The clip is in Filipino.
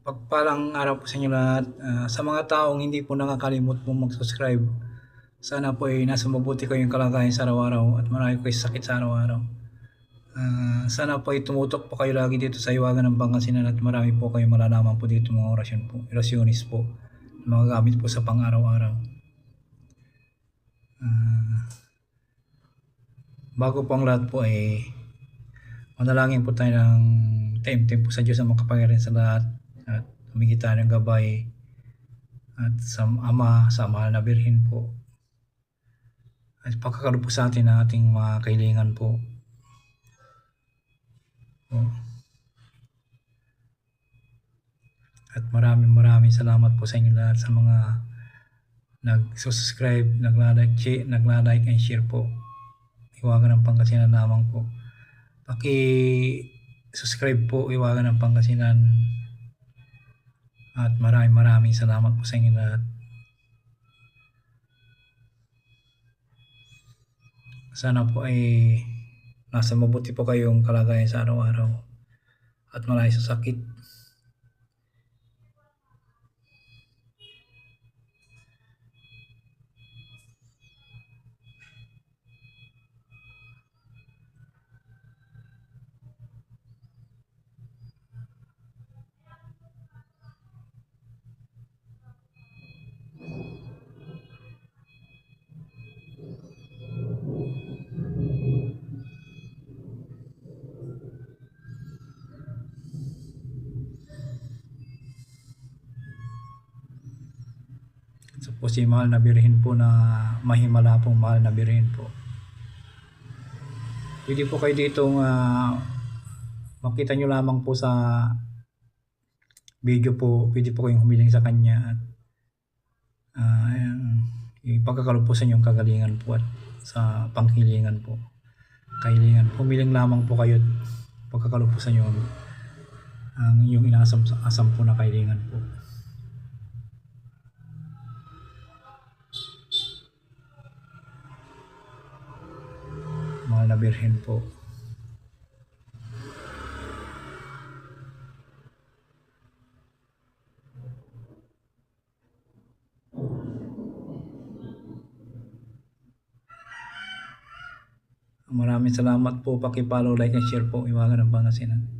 Pagpalang araw po sa inyo lahat. Sa mga taong hindi po nakakalimot po mag-subscribe, sana po ay nasa mabuti kayong kalagayan sa araw-araw at marami po kayong sakit sa araw-araw. Sana po ay tumutok po kayo lagi dito sa Hiwaga ng Pangasinan at marami po kayong malalaman po dito mga orasyon po, orasyonis po, mga gamit po sa pang-araw-araw. Bago po ang lahat po ay manalangin po tayo ng taimtim po sa Diyos ang makapangyarihan sa lahat at humingi tayo ng gabay at sa Ama, sa mahal na Birhen po at pagkakaroon po sa atin ng ating mga kahilingan po. At maraming salamat po sa inyo lahat sa mga nag-subscribe, nagla-like and share po. Hiwaga ng Pangasinan lamang po. Paki-subscribe po Hiwaga ng Pangasinan. At maraming salamat po sa inyo lahat. Sana po ay nasa mabuti po kayong kalagayan sa araw-araw at malayo sa sakit. So po si mahal na Birhen po na mahimala pong mahal na Birhen po. Pwede po kayo dito makita nyo lamang po sa video po, pwede po kayong humiling sa kanya at ipagkakaloob po sa inyong kagalingan po at sa panghilingan po. Kahilingan, humiling lamang po kayo at pagkakaloob po sa inyo ang inyong inaasam po na kahilingan po. Mahal na Birhen po. Maraming salamat po. Paki-follow, like, and share po Hiwaga ng Pangasinan.